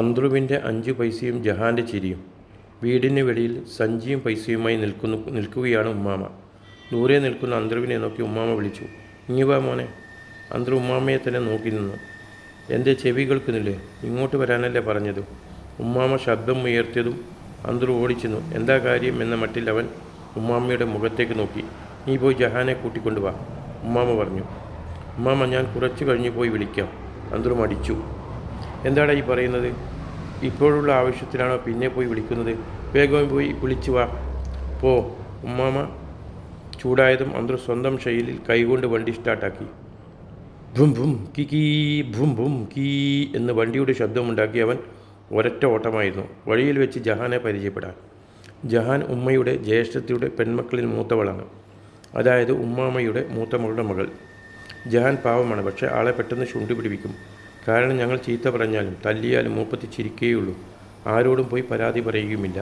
അന്ത്രുവിൻ്റെ 5 പൈസയും ജഹാൻ്റെ ചിരിയും. വീടിന് വെളിയിൽ സഞ്ചിയും പൈസയുമായി നിൽക്കുകയാണ് ഉമ്മാമ. ദൂരെ നിൽക്കുന്ന അന്ത്രുവിനെ നോക്കി ഉമ്മാമ വിളിച്ചു, ഇങ്ങി വാ മോനെ. അന്ത്രു ഉമ്മാമയെ തന്നെ നോക്കി നിന്നു. എൻ്റെ ചെവി കേൾക്കുന്നില്ലേ? ഇങ്ങോട്ട് വരാനല്ലേ പറഞ്ഞത്? ഉമ്മാമ ശബ്ദം ഉയർത്തിയതും അന്ത്രു ഓടിച്ചെന്നു. എന്താ കാര്യം എന്ന മട്ടിൽ അവൻ ഉമ്മാമയുടെ മുഖത്തേക്ക് നോക്കി. നീ പോയി ജഹാനെ കൂട്ടിക്കൊണ്ടുവാ, ഉമ്മാമ പറഞ്ഞു. ഉമ്മാമ, ഞാൻ കുറച്ച് കഴിഞ്ഞ് പോയി വിളിക്കാം. അന്ത്രു മടിച്ചു. എന്താടാ ഈ പറയുന്നത്? ഇപ്പോഴുള്ള ആവശ്യത്തിലാണോ പിന്നെ പോയി വിളിക്കുന്നത്? വേഗം പോയി വിളിച്ചു വാ. പോ. ഉമ്മാമ ചൂടായതും അന്ത്രു സ്വന്തം ശൈലിയിൽ കൈകൊണ്ട് വണ്ടി സ്റ്റാർട്ടാക്കി. ഭും ഭും കീ കീ, ഭും ഭും കീ എന്ന് വണ്ടിയുടെ ശബ്ദമുണ്ടാക്കി അവൻ ഒരൊറ്റ ഓട്ടമായിരുന്നു വഴിയിൽ വെച്ച് ജഹാനെ പരിചയപ്പെടാൻ. ജഹാൻ ഉമ്മയുടെ ജ്യേഷ്ഠത്തിയുടെ പെൺമക്കളിൽ മൂത്തവളാണ്. അതായത് ഉമ്മാമയുടെ മൂത്ത മകളുടെ മകൾ. ജഹാൻ പാവമാണ്, പക്ഷേ ആളെ പെട്ടെന്ന് ചുണ്ടി പിടിപ്പിക്കും. കാരണം ഞങ്ങൾ ചീത്ത പറഞ്ഞാലും തല്ലിയാലും മൂപ്പത്തി ചിരിക്കുകയുള്ളൂ. ആരോടും പോയി പരാതി പറയുകയുമില്ല.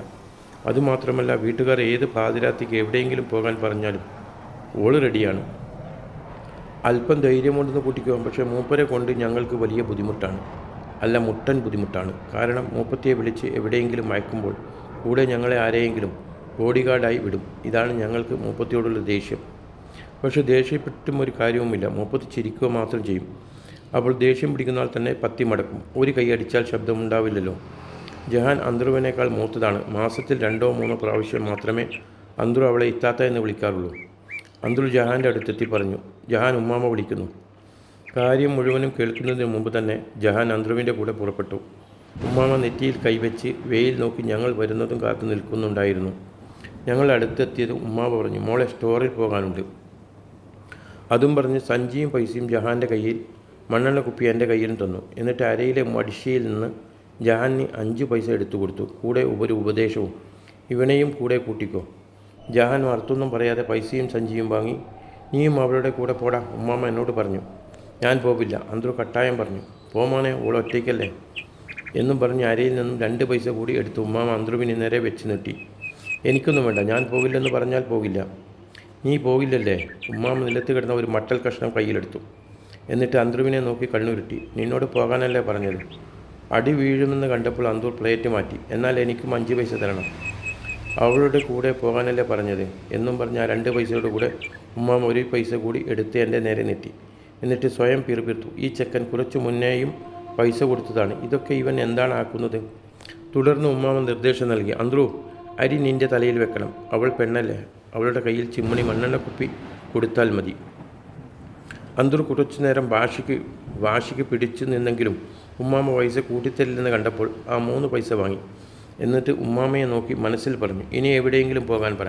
അതുമാത്രമല്ല, വീട്ടുകാർ ഏത് പാതിരാത്രിക്ക് എവിടെയെങ്കിലും പോകാൻ പറഞ്ഞാലും ഓള് റെഡിയാണ്. അല്പം ധൈര്യം കൊണ്ടെന്ന് കൂട്ടിക്കോ. പക്ഷേ മൂപ്പരെ കൊണ്ട് ഞങ്ങൾക്ക് വലിയ ബുദ്ധിമുട്ടാണ്. അല്ല, മുട്ടൻ ബുദ്ധിമുട്ടാണ്. കാരണം മൂപ്പത്തിയെ വിളിച്ച് എവിടെയെങ്കിലും അയക്കുമ്പോൾ കൂടെ ഞങ്ങളെ ആരെയെങ്കിലും ബോഡി ഗാർഡായി വിടും. ഇതാണ് ഞങ്ങൾക്ക് മൂപ്പത്തിയോടുള്ള ദേഷ്യം. പക്ഷേ ദേഷ്യപ്പെട്ടും ഒരു കാര്യവുമില്ല. മൂപ്പത്തി ചിരിക്കുക മാത്രം ചെയ്യും. അപ്പോൾ ദേഷ്യം പിടിക്കുന്നാൽ തന്നെ പത്തി മടക്കും. ഒരു കൈ അടിച്ചാൽ ശബ്ദമുണ്ടാവില്ലല്ലോ. ജഹാൻ അന്ത്രുവിനേക്കാൾ മൂത്തതാണ്. മാസത്തിൽ 2-3 പ്രാവശ്യം മാത്രമേ അന്ത്രു അവളെ ഇത്താത്ത എന്ന് വിളിക്കാറുള്ളൂ. അന്ത്രു ജഹാൻ്റെ അടുത്തെത്തി പറഞ്ഞു, ജഹാൻ ഉമ്മാമ വിളിക്കുന്നു. കാര്യം മുഴുവനും കേൾക്കുന്നതിന് മുമ്പ് തന്നെ ജഹാൻ അന്ത്രുവിൻ്റെ കൂടെ പുറപ്പെട്ടു. ഉമ്മാമ നെറ്റിയിൽ കൈവച്ച് വെയിൽ നോക്കി ഞങ്ങൾ വരുന്നതും കാത്തു നിൽക്കുന്നുണ്ടായിരുന്നു. ഞങ്ങൾ അടുത്തെത്തിയതും ഉമ്മാമ പറഞ്ഞു, മോളെ സ്റ്റോറിൽ പോകാനുണ്ട്. അതും പറഞ്ഞ് സഞ്ചിയും പൈസയും ജഹാൻ്റെ കയ്യിൽ, മണ്ണെണ്ണ കുപ്പി എൻ്റെ കയ്യിലും തന്നു. എന്നിട്ട് അരയിലെ മടിശയിൽ നിന്ന് ജഹാന് 5 പൈസ എടുത്തു കൊടുത്തു. കൂടെ ഒരു ഉപദേശവും, ഇവനെയും കൂടെ കൂട്ടിക്കോ. ജഹാൻ മറുത്തൊന്നും പറയാതെ പൈസയും സഞ്ചിയും വാങ്ങി. നീയും അവളുടെ കൂടെ പോടാ, ഉമ്മാമ എന്നോട് പറഞ്ഞു. ഞാൻ പോവില്ല, അന്ത്രു കട്ടായം പറഞ്ഞു. പോമാനെ, ഓൾ ഒറ്റയ്ക്കല്ലേ എന്നും പറഞ്ഞ് അരയിൽ നിന്നും 2 പൈസ കൂടി എടുത്ത് ഉമ്മാമ അന്ത്രുവിന് നേരെ വെച്ച് നീട്ടി. എനിക്കൊന്നും വേണ്ട, ഞാൻ പോകില്ലെന്ന് പറഞ്ഞാൽ പോകില്ല. നീ പോകില്ലല്ലേ? ഉമ്മാമ നിലത്ത് കിടന്ന ഒരു മട്ടൽ കഷ്ണം കയ്യിലെടുത്തു. എന്നിട്ട് അന്ത്രുവിനെ നോക്കി കണ്ണുരുട്ടി. നിന്നോട് പോകാനല്ലേ പറഞ്ഞത്? അടി വീഴുമെന്ന് കണ്ടപ്പോൾ അന്തൂർ പ്ലേറ്റ് മാറ്റി. എന്നാൽ എനിക്കും 5 പൈസ തരണം. അവളുടെ കൂടെ പോകാനല്ലേ പറഞ്ഞത് എന്നും പറഞ്ഞ് ആ 2 പൈസയുടെ കൂടെ ഉമ്മാമ 1 പൈസ കൂടി എടുത്ത് എൻ്റെ നേരെ നീട്ടി. എന്നിട്ട് സ്വയം പിറുപിറുത്തു. ഈ ചെക്കൻ കുറച്ചു മുന്നേയും പൈസ കൊടുത്തതാണ്. ഇതൊക്കെ ഇവൻ എന്താണ് ആക്കുന്നത്? തുടർന്ന് ഉമ്മാമ നിർദ്ദേശം നൽകി. അന്ത്രു, അരി നിൻ്റെ തലയിൽ വെക്കണം. അവൾ പെണ്ണല്ലേ, അവളുടെ കയ്യിൽ ചിമ്മണി മണ്ണെണ്ണ കുപ്പി കൊടുത്താൽ മതി. അന്ത്രു കുറച്ചു നേരം വാശിക്ക് പിടിച്ചു നിന്നെങ്കിലും ഉമ്മാമ പൈസ കൂട്ടിത്തരില്ലെന്ന് കണ്ടപ്പോൾ ആ 3 പൈസ വാങ്ങി. എന്നിട്ട് ഉമ്മാമയെ നോക്കി മനസ്സിൽ പറഞ്ഞു, ഇനി എവിടെയെങ്കിലും പോകാൻ പറ,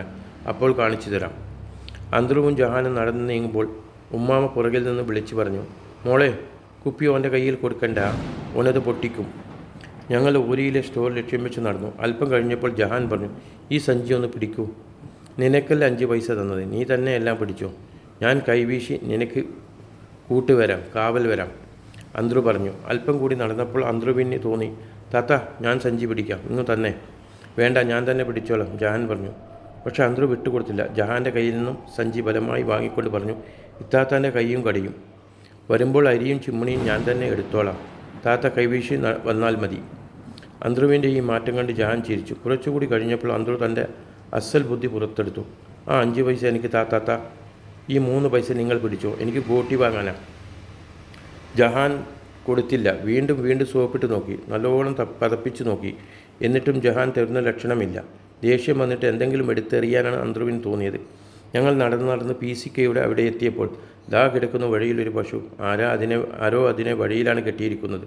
അപ്പോൾ കാണിച്ചു തരാം. അന്ത്രുവും ജഹാനും നടന്നു നീങ്ങുമ്പോൾ ഉമ്മാമ പുറകിൽ നിന്ന് വിളിച്ചു പറഞ്ഞു, മോളെ, കുപ്പി ഓൻ്റെ കയ്യിൽ കൊടുക്കണ്ട, ഓനത് പൊട്ടിക്കും. ഞങ്ങൾ ഊരിയിലെ സ്റ്റോർ ലക്ഷ്യം വെച്ച് നടന്നു. അല്പം കഴിഞ്ഞപ്പോൾ ജഹാൻ പറഞ്ഞു, ഈ സഞ്ചി ഒന്ന് പിടിക്കൂ. നിനക്കല്ല 5 പൈസ തന്നത്, നീ തന്നെ എല്ലാം പിടിച്ചോ. ഞാൻ കൈവീശി നിനക്ക് കൂട്ടുവരാം, കാവൽ വരാം, അന്ത്രു പറഞ്ഞു. അല്പം കൂടി നടന്നപ്പോൾ അന്ത്രുവിന് തോന്നി, താത്ത, ഞാൻ സഞ്ചി പിടിക്കാം, ഇങ്ങ് തന്നെ. വേണ്ട, ഞാൻ തന്നെ പിടിച്ചോളാം, ജഹാൻ പറഞ്ഞു. പക്ഷെ അന്ത്രു വിട്ടുകൊടുത്തില്ല. ജഹാൻ്റെ കയ്യിൽ നിന്നും സഞ്ചി ബലമായി വാങ്ങിക്കൊണ്ട് പറഞ്ഞു, ഇത്താത്താൻ്റെ കൈയും കടിയും. വരുമ്പോൾ അരിയും ചിമ്മിണിയും ഞാൻ തന്നെ എടുത്തോളാം, താത്ത കൈവീശി വന്നാൽ മതി. അന്ത്രുവിൻ്റെ ഈ മാറ്റം കണ്ട് ജഹാൻ ചിരിച്ചു. കുറച്ചുകൂടി കഴിഞ്ഞപ്പോൾ അന്ത്രു തൻ്റെ അസൽ ബുദ്ധി പുറത്തെടുത്തു. ആ 5 പൈസ എനിക്ക് താത്ത, ഈ 3 പൈസ നിങ്ങൾ പിടിച്ചോ, എനിക്ക് ഗോട്ടി വാങ്ങാനാ. ജഹാൻ കൊടുത്തില്ല. വീണ്ടും സോപ്പിട്ട് നോക്കി, നല്ലോണം പതപ്പിച്ച് നോക്കി. എന്നിട്ടും ജഹാൻ തരുന്ന ലക്ഷണമില്ല. ദേഷ്യം വന്നിട്ട് എന്തെങ്കിലും എടുത്തെറിയാനാണ് അന്ത്രുവിന് തോന്നിയത്. ഞങ്ങൾ നടന്ന് PCKയുടെ അവിടെ എത്തിയപ്പോൾ ദാ കിടക്കുന്ന വഴിയിലൊരു പശു. ആരോ അതിനെ വഴിയിലാണ് കെട്ടിയിരിക്കുന്നത്.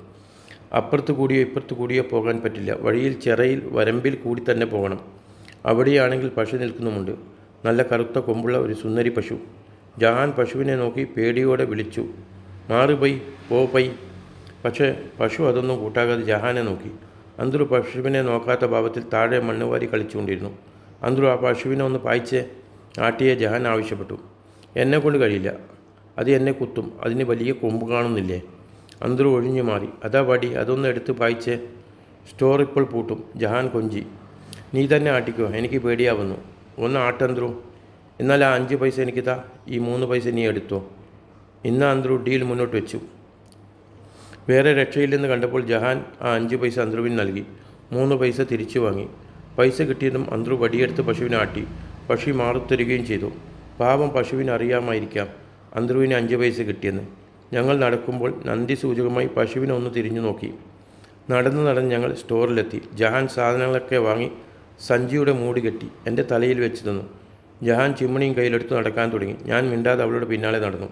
അപ്പുറത്ത് കൂടിയോ ഇപ്പുറത്ത് കൂടിയോ പോകാൻ പറ്റില്ല. വഴിയിൽ ചിറയിൽ വരമ്പിൽ കൂടി തന്നെ പോകണം. അവിടെയാണെങ്കിൽ പശു നിൽക്കുന്നുമുണ്ട്. നല്ല കറുത്ത കൊമ്പുള്ള ഒരു സുന്ദരി പശു. ജഹാൻ പശുവിനെ നോക്കി പേടിയോടെ വിളിച്ചു, മാറി പോ പൈ. പക്ഷേ പശു അതൊന്നും കൂട്ടാകാതെ ജഹാനെ നോക്കി. അന്ത്രു പശുവിനെ നോക്കാത്ത ഭാവത്തിൽ താഴെ മണ്ണുവാരി കളിച്ചുകൊണ്ടിരുന്നു. അന്ത്രു, ആ പശുവിനെ ഒന്ന് പായിച്ചേ, ആട്ടിയെ ജഹാൻ ആവശ്യപ്പെട്ടു. എന്നെക്കൊണ്ട് കഴിയില്ല, അത് എന്നെ കുത്തും, അതിന് വലിയ കൊമ്പ് കാണുന്നില്ലേ. അന്ത്രു ഒഴിഞ്ഞു മാറി. അതാ വടി, അതൊന്ന് എടുത്ത് പായിച്ചേ. സ്റ്റോർ ഇപ്പോൾ പൂട്ടും, ജഹാൻ കൊഞ്ചി. നീ തന്നെ ആട്ടിക്കോ, എനിക്ക് പേടിയാവുന്നു. ഒന്ന് ആട്ടന്ത്രു. എന്നാൽ ആ 5 പൈസ എനിക്ക് താ, ഈ 3 പൈസ നീ എടുത്തോ. ഇന്ന് അന്ത്രു ഡീൽ മുന്നോട്ട് വെച്ചു. വേറെ രക്ഷയില്ലെന്ന് കണ്ടപ്പോൾ ജഹാൻ ആ 5 പൈസ അന്ത്രുവിന് നൽകി. 3 പൈസ തിരിച്ചു വാങ്ങി. പൈസ കിട്ടിയതും അന്ത്രു വടിയെടുത്ത് പശുവിനെ ആട്ടി. പശു മാറിത്തരികയും ചെയ്തു. പാവം പശുവിന് അറിയാമായിരിക്കാം അന്ത്രുവിന് 5 പൈസ കിട്ടിയെന്ന്. ഞങ്ങൾ നടക്കുമ്പോൾ നന്ദി സൂചകമായി പശുവിനെ ഒന്ന് തിരിഞ്ഞു നോക്കി. നടന്ന് ഞങ്ങൾ സ്റ്റോറിലെത്തി. ജഹാൻ സാധനങ്ങളൊക്കെ വാങ്ങി സഞ്ചിയുടെ മൂടി കെട്ടി എൻ്റെ തലയിൽ വെച്ച് തന്നു. ജഹാൻ ചിമ്മിണിയും കയ്യിലെടുത്ത് നടക്കാൻ തുടങ്ങി. ഞാൻ മിണ്ടാതെ അവളുടെ പിന്നാലെ നടന്നു.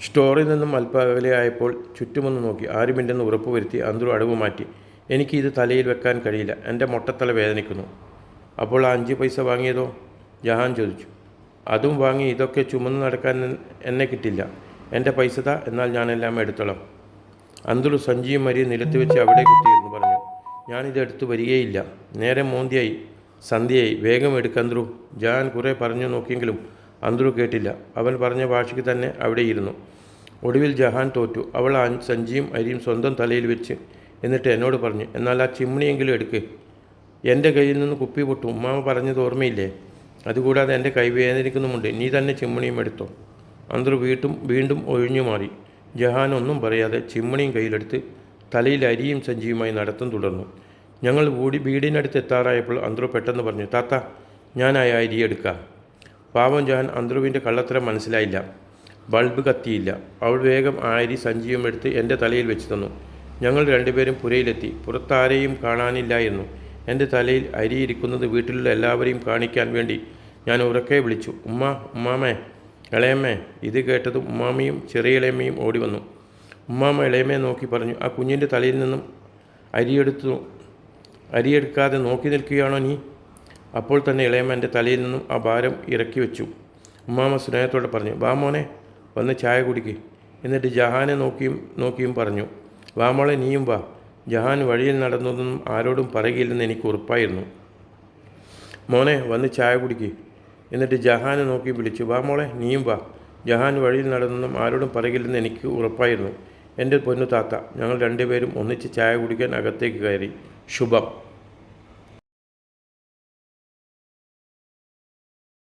സ്റ്റോറിൽ നിന്നും അല്പകലെയായപ്പോൾ ചുറ്റുമൊന്ന് നോക്കി. ആരുമില്ലെന്ന് ഉറപ്പുവരുത്തി അന്ത്രു അടവ് മാറ്റി. എനിക്ക് ഇത് തലയിൽ വെക്കാൻ കഴിയില്ല, എൻ്റെ മൊട്ടത്തല വേദനിക്കുന്നു. അപ്പോൾ ആ 5 പൈസ വാങ്ങിയതോ? ജഹാൻ ചോദിച്ചു. അതും വാങ്ങി. ഇതൊക്കെ ചുമന്ന് നടക്കാൻ എന്നെ കിട്ടില്ല. എൻ്റെ പൈസ താ, എന്നാൽ ഞാനെല്ലാം എടുത്തോളാം. അന്ത്രു സഞ്ചിയും മരിയും നിലത്ത് വെച്ച് അവിടെ കുത്തിയിരുന്നു പറഞ്ഞു. ഞാനിതെടുത്ത് വരികയില്ല. നേരെ മോന്തിയായി, സന്ധ്യയായി. വേഗം എടുക്കന്ത്രു. ജഹാൻ കുറേ പറഞ്ഞു നോക്കിയെങ്കിലും അന്ത്രു കേട്ടില്ല. അവൻ പറഞ്ഞ ഭാഷയ്ക്ക് തന്നെ അവിടെ ഇരുന്നു. ഒടുവിൽ ജഹാൻ തോറ്റു. അവൾ ആ സഞ്ചിയും അരിയും സ്വന്തം തലയിൽ വെച്ച് എന്നിട്ട് എന്നോട് പറഞ്ഞു, എന്നാൽ ആ ചിമ്മിണിയെങ്കിലും എടുക്ക്. എൻ്റെ കയ്യിൽ നിന്ന് കുപ്പി പൊട്ടും. ഉമ്മാമ പറഞ്ഞത് ഓർമ്മയില്ലേ? അതുകൂടാതെ എൻ്റെ കൈ വേദനിക്കുന്നുമുണ്ട്. നീ തന്നെ ചിമ്മിണിയും എടുത്തോ. അന്ത്രു വീണ്ടും ഒഴിഞ്ഞു മാറി. ജഹാൻ ഒന്നും പറയാതെ ചിമ്മിണിയും കയ്യിലെടുത്ത് തലയിൽ അരിയും സഞ്ചിയുമായി നടത്തം തുടർന്നു. ഞങ്ങൾ വീടിനടുത്ത് എത്താറായപ്പോൾ അന്ത്രു പെട്ടെന്ന് പറഞ്ഞു, താത്ത, ഞാൻ ആ അരി എടുക്കാം. പാവം ജഹാൻ അന്ത്രുവിൻ്റെ കള്ളത്തരം മനസ്സിലായില്ല. ബൾബ് കത്തിയില്ല. അവൾ വേഗം ആ അരി സഞ്ചിയും എടുത്ത് എൻ്റെ തലയിൽ വെച്ച് തന്നു. ഞങ്ങൾ രണ്ടുപേരും പുരയിലെത്തി. പുറത്താരെയും കാണാനില്ലായിരുന്നു. എൻ്റെ തലയിൽ അരി ഇരിക്കുന്നത് വീട്ടിലുള്ള എല്ലാവരെയും കാണിക്കാൻ വേണ്ടി ഞാൻ ഉറക്കെ വിളിച്ചു, ഉമ്മാമേ, ഇളയമ്മേ. ഇത് കേട്ടതും ഉമ്മാമയും ചെറിയ ഇളയമ്മയും ഓടി വന്നു. ഉമ്മാമ ഇളയമ്മയെ നോക്കി പറഞ്ഞു, ആ കുഞ്ഞിൻ്റെ തലയിൽ നിന്നും അരിയെടുക്കാതെ നോക്കി നിൽക്കുകയാണോ നീ? അപ്പോൾ തന്നെ ഇളയമ്മ എൻ്റെ തലയിൽ നിന്നും ആ ഭാരം ഇറക്കി വെച്ചു. ഉമ്മാമ സ്നേഹത്തോടെ പറഞ്ഞു, വാ മോനെ, വന്ന് ചായ കുടിക്ക്. എന്നിട്ട് ജഹാനെ നോക്കിയും പറഞ്ഞു, വാ മോളെ, നീയും വാ. ജഹാൻ വഴിയിൽ നടന്നതൊന്നും ആരോടും പറയുകയില്ലെന്ന് എനിക്ക് ഉറപ്പായിരുന്നു. മോനെ, വന്ന് ചായ കുടിക്ക്. എന്നിട്ട് ജഹാനെ നോക്കി വിളിച്ചു, വാ മോളെ, നീയും വാ. ജഹാൻ വഴിയിൽ നടന്നതൊന്നും ആരോടും പറയുകയില്ലെന്ന് എനിക്ക് ഉറപ്പായിരുന്നു. എൻ്റെ പൊന്നു താത്ത. ഞങ്ങൾ രണ്ടുപേരും ഒന്നിച്ച് ചായ കുടിക്കാൻ അകത്തേക്ക് കയറി. ശുഭം.